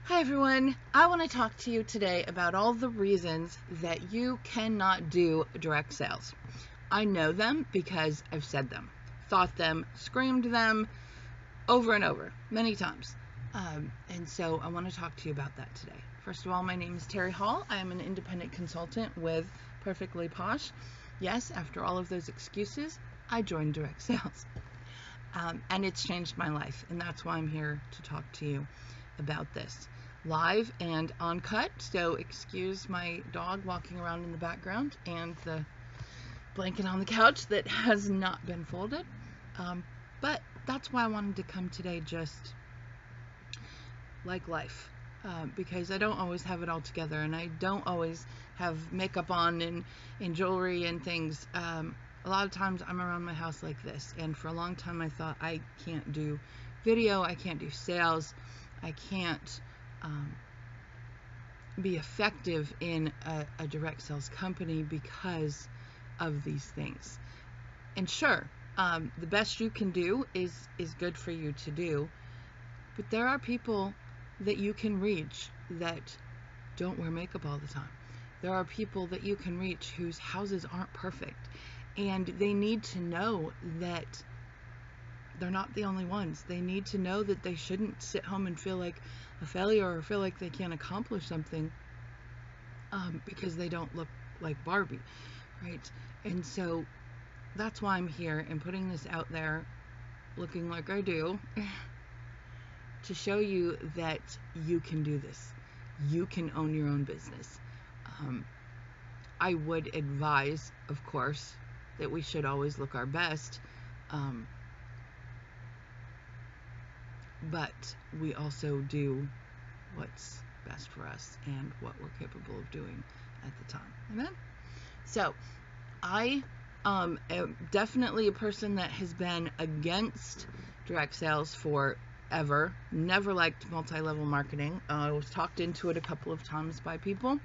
Hi everyone, I want to talk to you today about all the reasons that you cannot do direct sales. I know them because I've said them, thought them, screamed them over and over, many times. And so I want to talk to you about that today. First of all, my name is Terri Hall. I am an independent consultant with Perfectly Posh. Yes, after all of those excuses, I joined direct sales. And it's changed my life, and that's why I'm here to talk to you about this. Live and uncut, so excuse my dog walking around in the background and the blanket on the couch that has not been folded. But that's why I wanted to come today, just like life, because I don't always have it all together, and I don't always have makeup on and jewelry and things. A lot of times I'm around my house like this, and for a long time I thought I can't do video, I can't do sales, I can't be effective in a direct sales company because of these things. And sure, the best you can do is good for you to do, but there are people that you can reach that don't wear makeup all the time. There are people that you can reach whose houses aren't perfect, and they need to know that they're not the only ones. They need to know that they shouldn't sit home and feel like a failure or feel like they can't accomplish something because they don't look like Barbie, right? And so that's why I'm here and putting this out there looking like I do to show you that you can do this. You can own your own business. I would advise, of course, that we should always look our best, but we also do what's best for us and what we're capable of doing at the time. Amen? So I am definitely a person that has been against direct sales forever. Never liked multi-level marketing. I was talked into it a couple of times by people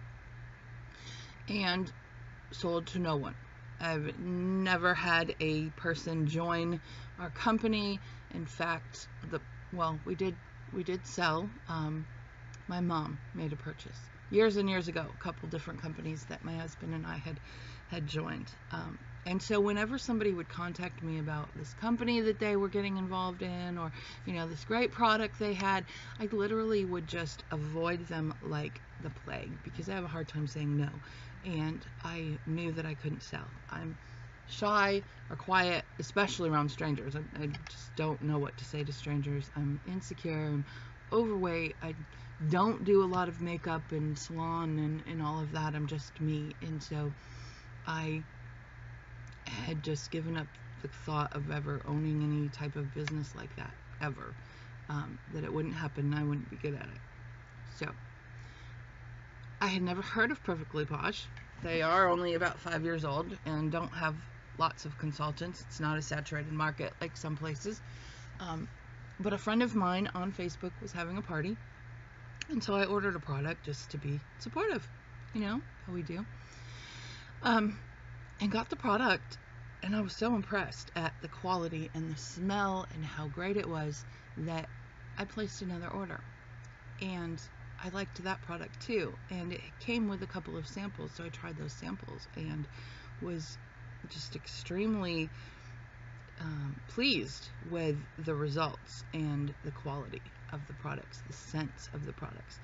and sold to no one. I've never had a person join our company. In fact, we did sell. My mom made a purchase years and years ago, a couple different companies that my husband and I had joined. And so whenever somebody would contact me about this company that they were getting involved in, or this great product they had, I literally would just avoid them like the plague because I have a hard time saying no, and I knew that I couldn't sell. I'm shy or quiet, especially around strangers. I just don't know what to say to strangers. I'm insecure, I'm overweight, I don't do a lot of makeup and salon and all of that. I'm just me. And so I had just given up the thought of ever owning any type of business like that, ever. That it wouldn't happen and I wouldn't be good at it. So I had never heard of Perfectly Posh. They are only about 5 years old and don't have lots of consultants. It's not a saturated market like some places. But a friend of mine on Facebook was having a party, and so I ordered a product just to be supportive, how we do. And got the product, and I was so impressed at the quality and the smell and how great it was that I placed another order. And I liked that product too, and it came with a couple of samples, so I tried those samples and was just extremely pleased with the results and the quality of the products, the scents of the products.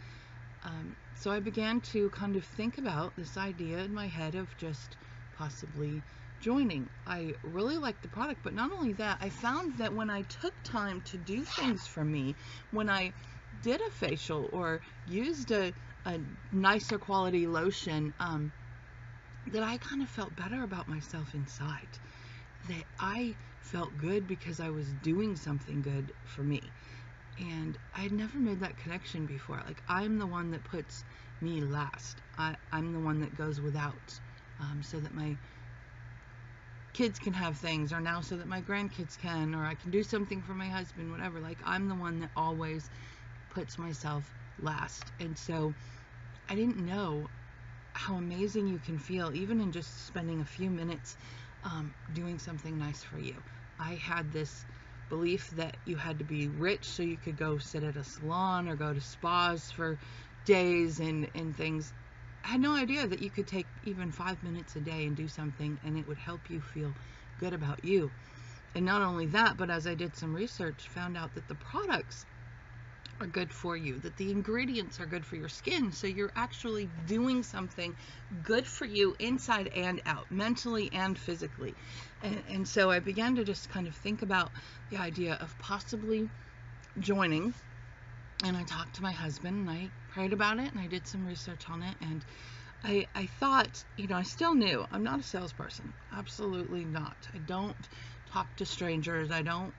So I began to kind of think about this idea in my head of just possibly joining. I really liked the product, but not only that, I found that when I took time to do things for me, when I did a facial or used a nicer quality lotion, that I kind of felt better about myself inside, that I felt good because I was doing something good for me. And I had never made that connection before. Like, I'm the one that puts me last. I'm the one that goes without, so that my kids can have things, or now so that my grandkids can, or I can do something for my husband, whatever. Like, I'm the one that always puts myself last. And so I didn't know how amazing you can feel even in just spending a few minutes doing something nice for you. I had this belief that you had to be rich so you could go sit at a salon or go to spas for days and things. I had no idea that you could take even 5 minutes a day and do something and it would help you feel good about you. And not only that, but as I did some research, found out that the products are good for you, that the ingredients are good for your skin, so you're actually doing something good for you inside and out, mentally and physically. And so I began to just kind of think about the idea of possibly joining, and I talked to my husband and I prayed about it and I did some research on it, and I thought, I still knew I'm not a salesperson, absolutely not. I don't talk to strangers. I don't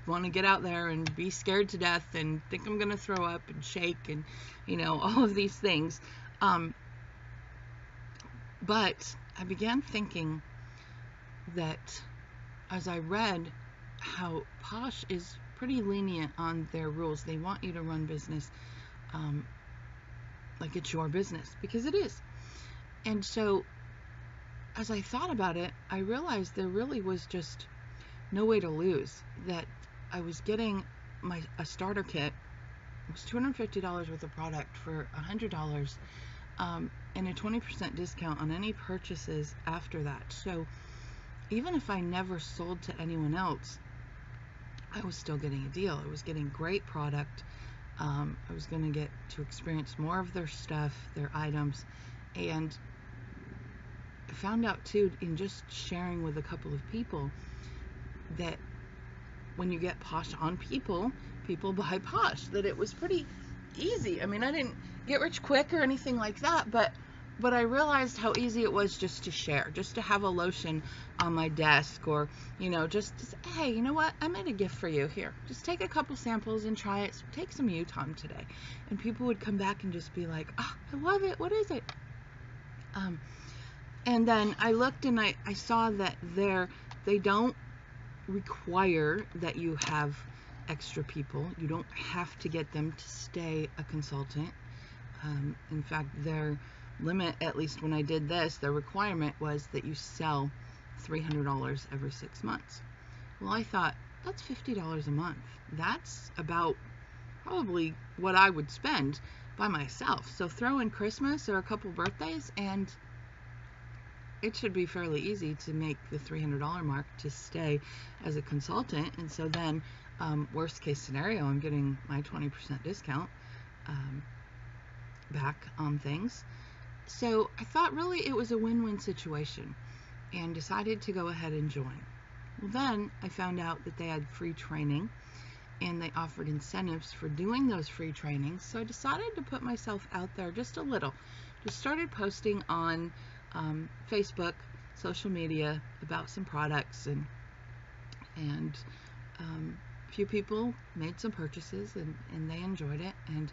want to get out there and be scared to death and think I'm going to throw up and shake and, all of these things. But I began thinking that as I read how Posh is pretty lenient on their rules, they want you to run business like it's your business, because it is. And so as I thought about it, I realized there really was just no way to lose, that I was getting a starter kit. It was $250 worth of product for $100, and a 20% discount on any purchases after that. So even if I never sold to anyone else, I was still getting a deal. I was getting great product. I was going to get to experience more of their stuff, their items, and I found out too, in just sharing with a couple of people, that when you get Posh on people buy Posh, that it was pretty easy. I mean, I didn't get rich quick or anything like that, but I realized how easy it was just to share, just to have a lotion on my desk, or, just to say, hey, you know what? I made a gift for you. Here, just take a couple samples and try it. Take some you time today. And people would come back and just be like, oh, I love it. What is it? And then I looked and I saw that they don't require that you have extra people. You don't have to get them to stay a consultant. In fact, their limit, at least when I did this, their requirement was that you sell $300 every 6 months. Well, I thought, that's $50 a month. That's about probably what I would spend by myself. So throw in Christmas or a couple birthdays and it should be fairly easy to make the $300 mark to stay as a consultant. And so then, worst case scenario, I'm getting my 20% discount back on things. So I thought really it was a win-win situation and decided to go ahead and join. Well, then I found out that they had free training and they offered incentives for doing those free trainings. So I decided to put myself out there just a little. Just started posting on Facebook, social media about some products, and a few people made some purchases and they enjoyed it, and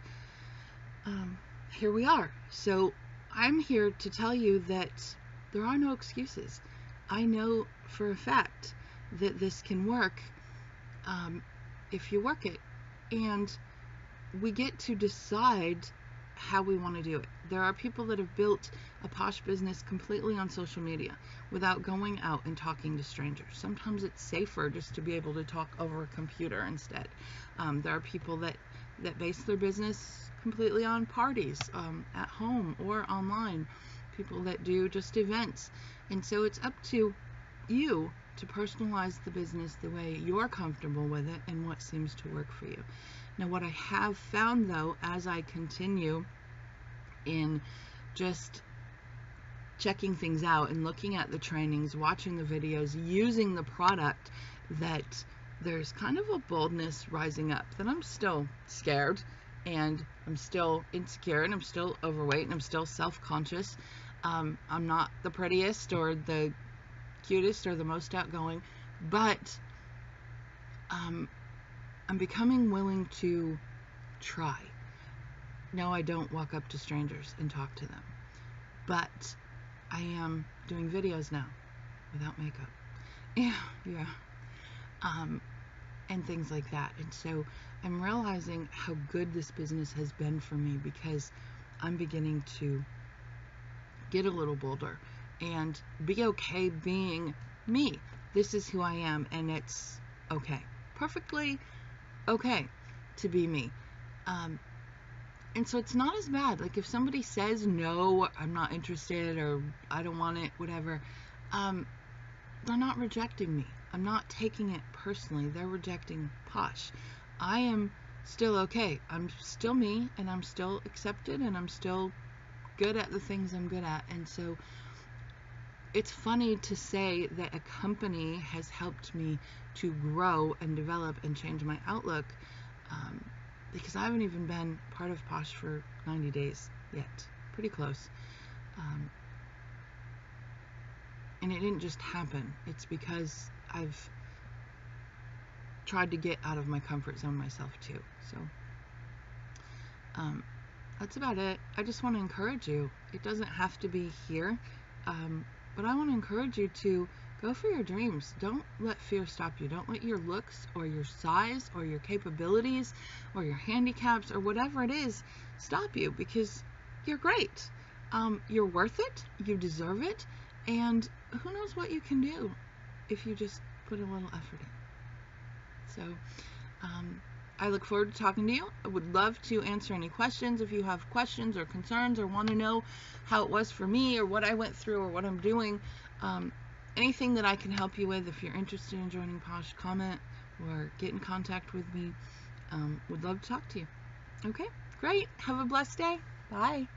here we are. So I'm here to tell you that there are no excuses. I know for a fact that this can work if you work it, and we get to decide how we want to do it. There are people that have built a Posh business completely on social media without going out and talking to strangers. Sometimes it's safer just to be able to talk over a computer instead. There are people that base their business completely on parties, at home or online. People that do just events. And so it's up to you to personalize the business the way you're comfortable with it and what seems to work for you. Now, what I have found, though, as I continue in just checking things out and looking at the trainings, watching the videos, using the product, that there's kind of a boldness rising up, that I'm still scared and I'm still insecure and I'm still overweight and I'm still self-conscious. I'm not the prettiest or the cutest or the most outgoing, but I'm becoming willing to try. No, I don't walk up to strangers and talk to them, but I am doing videos now without makeup. Yeah. And things like that. And so I'm realizing how good this business has been for me, because I'm beginning to get a little bolder and be okay being me. This is who I am, and it's okay. perfectly okay to be me. And so it's not as bad. Like if somebody says, no, I'm not interested, or I don't want it, whatever, they're not rejecting me. I'm not taking it personally. They're rejecting Posh. I am still okay. I'm still me, and I'm still accepted, and I'm still good at the things I'm good at. And so it's funny to say that a company has helped me to grow and develop and change my outlook, because I haven't even been part of Posh for 90 days yet. Pretty close. And it didn't just happen. It's because I've tried to get out of my comfort zone myself too. So that's about it. I just want to encourage you. It doesn't have to be here, but I want to encourage you to go for your dreams. Don't let fear stop you. Don't let your looks or your size or your capabilities or your handicaps or whatever it is stop you, because you're great. You're worth it. You deserve it. And who knows what you can do if you just put a little effort in. So I look forward to talking to you. I would love to answer any questions. If you have questions or concerns or want to know how it was for me or what I went through or what I'm doing, anything that I can help you with, if you're interested in joining Posh, comment or get in contact with me. Would love to talk to you. Okay, great. Have a blessed day. Bye.